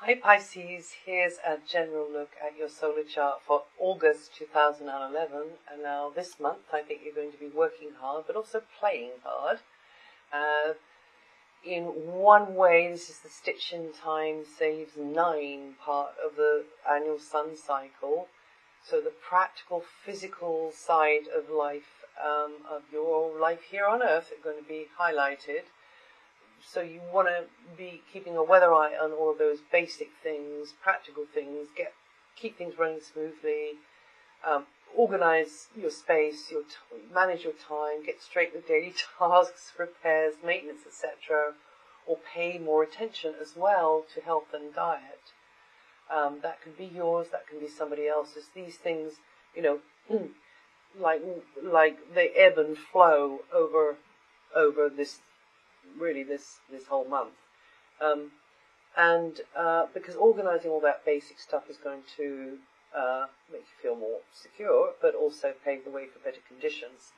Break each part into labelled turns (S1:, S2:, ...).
S1: Hi Pisces, here's a general look at your solar chart for August 2011, and now this month I think you're going to be working hard but also playing hard. In one way, this is the stitch in time saves 9 part of the annual sun cycle, so the practical physical side of life, of your life here on earth, are going to be highlighted. So you want to be keeping a weather eye on all of those basic things, practical things, keep things running smoothly, organize your space, manage your time, get straight with daily tasks, repairs, maintenance, etc., or pay more attention as well to health and diet. That can be yours, that can be somebody else's. These things, like they ebb and flow over this whole month, because organizing all that basic stuff is going to make you feel more secure, but also pave the way for better conditions.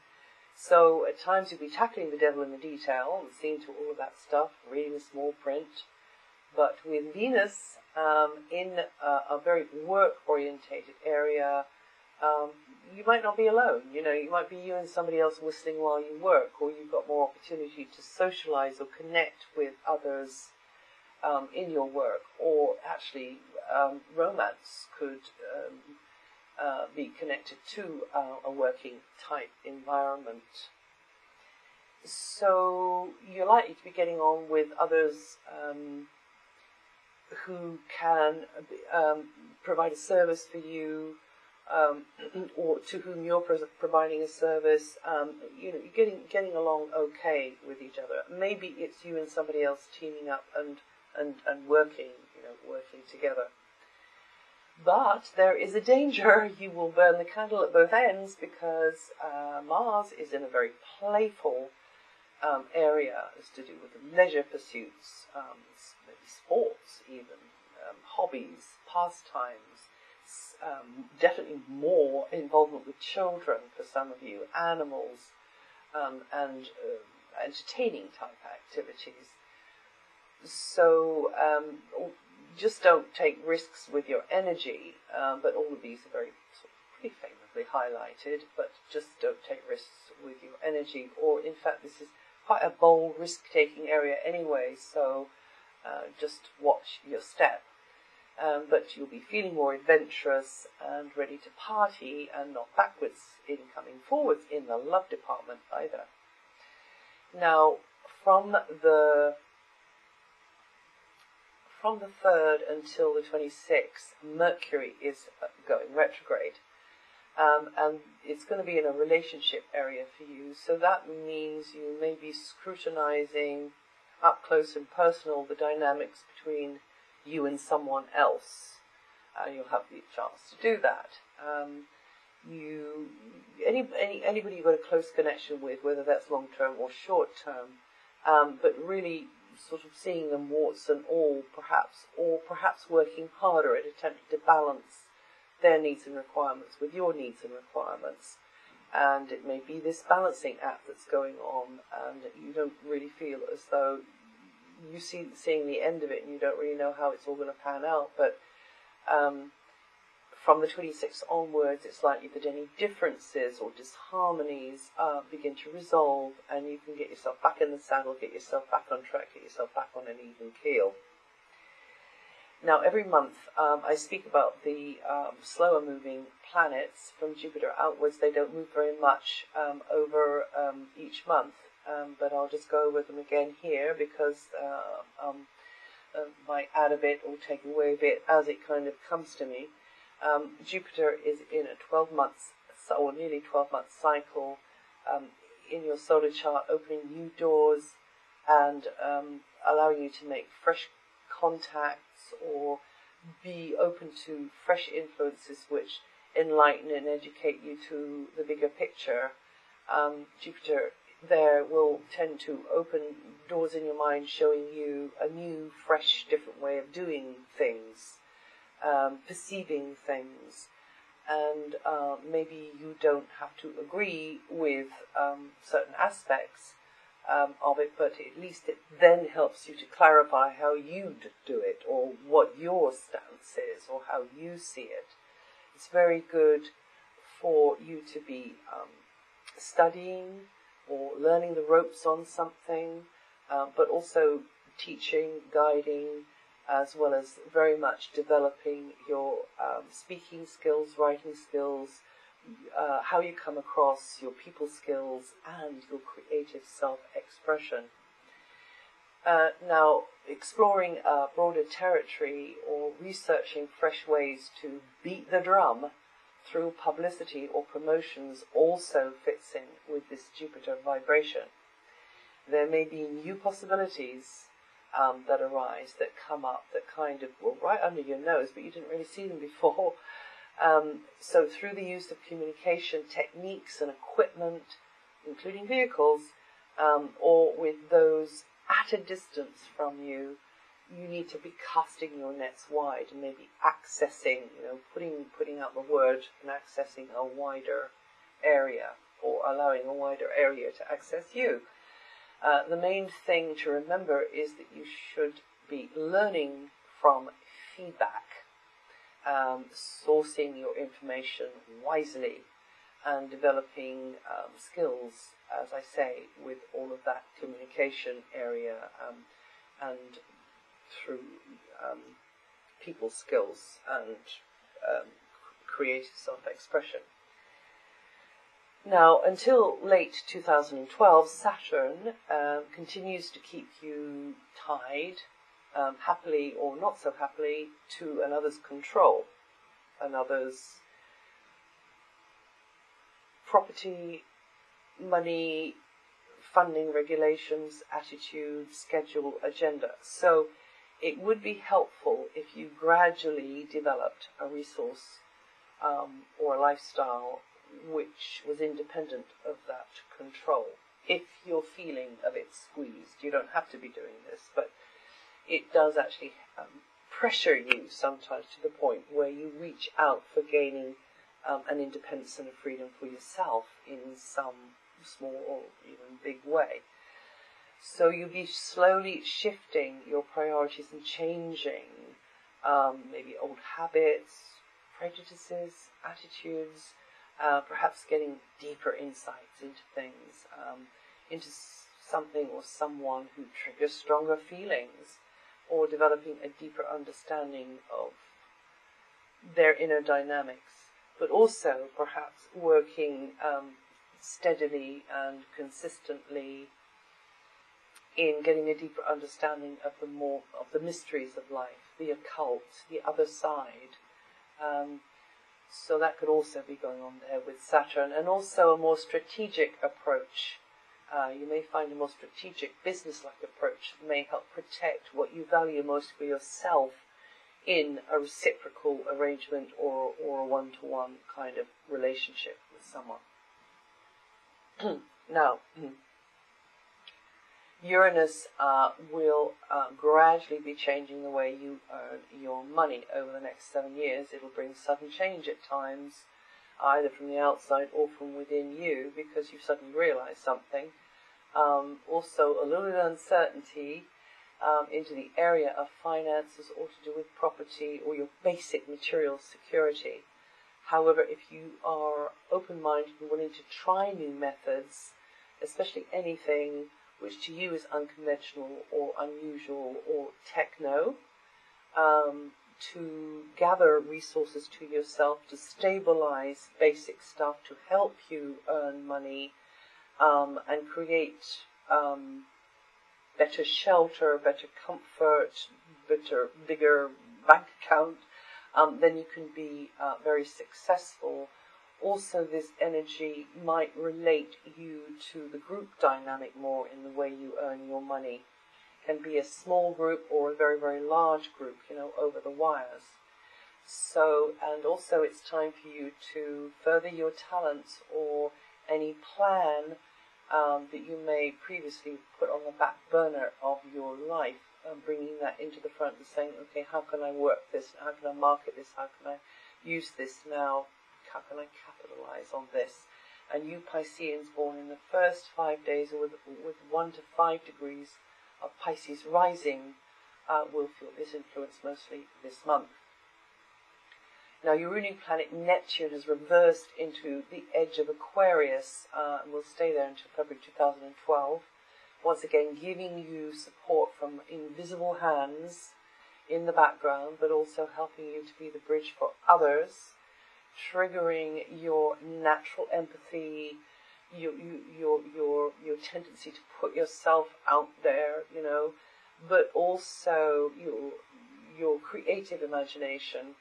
S1: So at times you'll be tackling the devil in the detail and seeing to all of that stuff, reading the small print. But with Venus in a very work-orientated area, you might not be alone. You might be you and somebody else whistling while you work, or you've got more opportunity to socialize or connect with others in your work, or actually romance could be connected to a working type environment. So you're likely to be getting on with others who can provide a service for you, or to whom you're providing a service. You're getting along okay with each other. Maybe it's you and somebody else teaming up and working together. But there is a danger you will burn the candle at both ends, because Mars is in a very playful area. It's to do with leisure pursuits, maybe sports even, hobbies, pastimes, definitely more involvement with children for some of you, animals, and entertaining type activities. So just don't take risks with your energy, but all of these are very pretty famously highlighted, but just don't take risks with your energy, or in fact this is quite a bold risk-taking area anyway, so just watch your step. But you'll be feeling more adventurous and ready to party, and not backwards in coming forwards in the love department either. Now, from the 3rd until the 26th, Mercury is going retrograde. And it's going to be in a relationship area for you, so that means you may be scrutinizing up close and personal the dynamics between you and someone else. You'll have the chance to do that. Anybody you've got a close connection with, whether that's long term or short term, but really sort of seeing them warts and all, or perhaps working harder at attempting to balance their needs and requirements with your needs and requirements. And it may be this balancing act that's going on, and you don't really feel as though you seeing the end of it, and you don't really know how it's all going to pan out. But from the 26th onwards, it's likely that any differences or disharmonies begin to resolve, and you can get yourself back in the saddle, get yourself back on track, get yourself back on an even keel. Now, every month I speak about the slower moving planets from Jupiter outwards. They don't move very much over each month, but I'll just go over them again here, because might add a bit or take away a bit as it kind of comes to me. Jupiter is in a 12-month, or nearly 12-month cycle in your solar chart, opening new doors and allowing you to make fresh contacts, or be open to fresh influences which enlighten and educate you to the bigger picture. Jupiter there will tend to open doors in your mind, showing you a new, fresh, different way of doing things, perceiving things, and maybe you don't have to agree with certain aspects, of it, but at least it then helps you to clarify how you'd do it, or what your stance is, or how you see it. It's very good for you to be studying or learning the ropes on something, but also teaching, guiding, as well as very much developing your speaking skills, writing skills, how you come across, your people skills, and your creative self-expression. Now, exploring a broader territory or researching fresh ways to beat the drum through publicity or promotions also fits in with this Jupiter vibration. There may be new possibilities that arise, that come up, that kind of were right under your nose, but you didn't really see them before. So through the use of communication techniques and equipment, including vehicles, or with those at a distance from you, you need to be casting your nets wide and maybe accessing, putting out the word and accessing a wider area, or allowing a wider area to access you. The main thing to remember is that you should be learning from feedback, sourcing your information wisely, and developing skills, as I say, with all of that communication area and through people skills and creative self-expression. Now, until late 2012, Saturn continues to keep you tied, happily or not so happily, to another's control, another's property, money, funding regulations, attitude, schedule, agenda. So it would be helpful if you gradually developed a resource or a lifestyle which was independent of that control. If you're feeling a bit squeezed, you don't have to be doing this, but it does actually pressure you sometimes to the point where you reach out for gaining an independence and a freedom for yourself in some small or even big way. So you'll be slowly shifting your priorities and changing maybe old habits, prejudices, attitudes, perhaps getting deeper insights into things, into something or someone who triggers stronger feelings, or developing a deeper understanding of their inner dynamics, but also perhaps working steadily and consistently in getting a deeper understanding of the mysteries of life, the occult, the other side. So that could also be going on there with Saturn, and also a more strategic approach. You may find a more strategic, business-like approach that may help protect what you value most for yourself in a reciprocal arrangement or a one-to-one kind of relationship with someone. Now, Uranus will gradually be changing the way you earn your money over the next 7 years. It'll bring sudden change at times, either from the outside or from within you, because you suddenly realize something. Also, a little bit of uncertainty into the area of finances or to do with property or your basic material security. However, if you are open-minded and willing to try new methods, especially anything which to you is unconventional or unusual or techno, to gather resources to yourself, to stabilize basic stuff, to help you earn money, and create better shelter, better comfort, bigger bank account, then you can be very successful. Also, this energy might relate you to the group dynamic more in the way you earn your money. It can be a small group or a very, very large group, over the wires. So, and also it's time for you to further your talents or any plan that you may previously put on the back burner of your life, and bringing that into the front and saying, okay, how can I work this? How can I market this? How can I use this now? How can I capitalize on this? And you Pisceans born in the first 5 days with 1 to 5 degrees of Pisces rising will feel this influence mostly this month. Now, your ruling planet Neptune has reversed into the edge of Aquarius and will stay there until February 2012. Once again, giving you support from invisible hands in the background, but also helping you to be the bridge for others, triggering your natural empathy, your tendency to put yourself out there, you know, but also your creative imagination,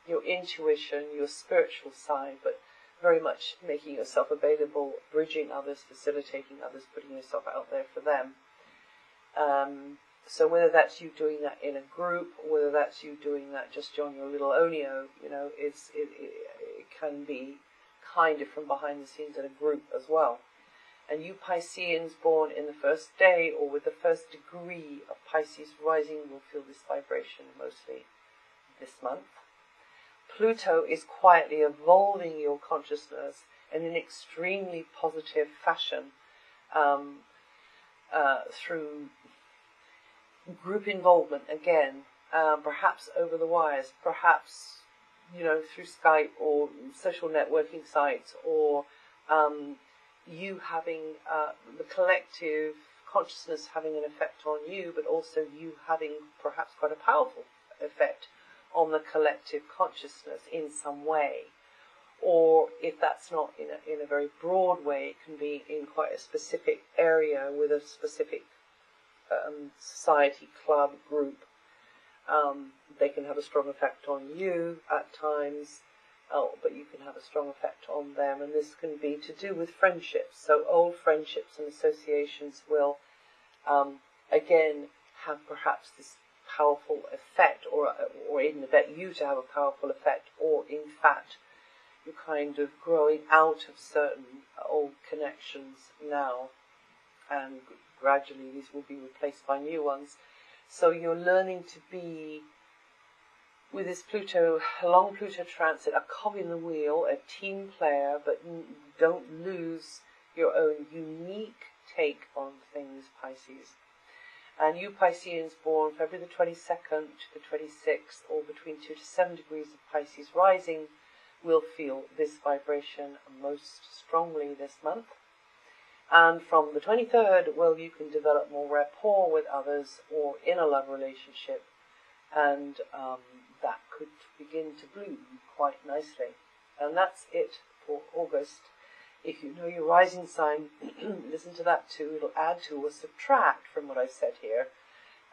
S1: your intuition, your spiritual side, but very much making yourself available, bridging others, facilitating others, putting yourself out there for them. So whether that's you doing that in a group, whether that's you doing that just on your little onio, you know, it can be kind of from behind the scenes in a group as well. And you Pisceans born in the first day or with the first degree of Pisces rising will feel this vibration mostly this month. Pluto is quietly evolving your consciousness in an extremely positive fashion through group involvement again, perhaps over the wires, perhaps, you know, through Skype or social networking sites, or you having the collective consciousness having an effect on you, but also you having perhaps quite a powerful effect on the collective consciousness in some way. Or if that's not in a very broad way, it can be in quite a specific area with a specific society, club, group. They can have a strong effect on you at times, but you can have a strong effect on them, and this can be to do with friendships. So old friendships and associations will again have perhaps this powerful effect, or even invite you to have a powerful effect, or in fact you're kind of growing out of certain old connections now, and gradually these will be replaced by new ones. So you're learning to be, with this Pluto, long Pluto transit, a cog in the wheel, a team player, but don't lose your own unique take on things, Pisces. And you Pisceans born February the 22nd to the 26th, or between 2 to 7 degrees of Pisces rising, will feel this vibration most strongly this month. And from the 23rd, well, you can develop more rapport with others or in a love relationship, and that could begin to bloom quite nicely. And that's it for August. If you know your rising sign, listen to that too. It'll add to or subtract from what I said here.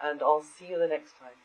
S1: And I'll see you the next time.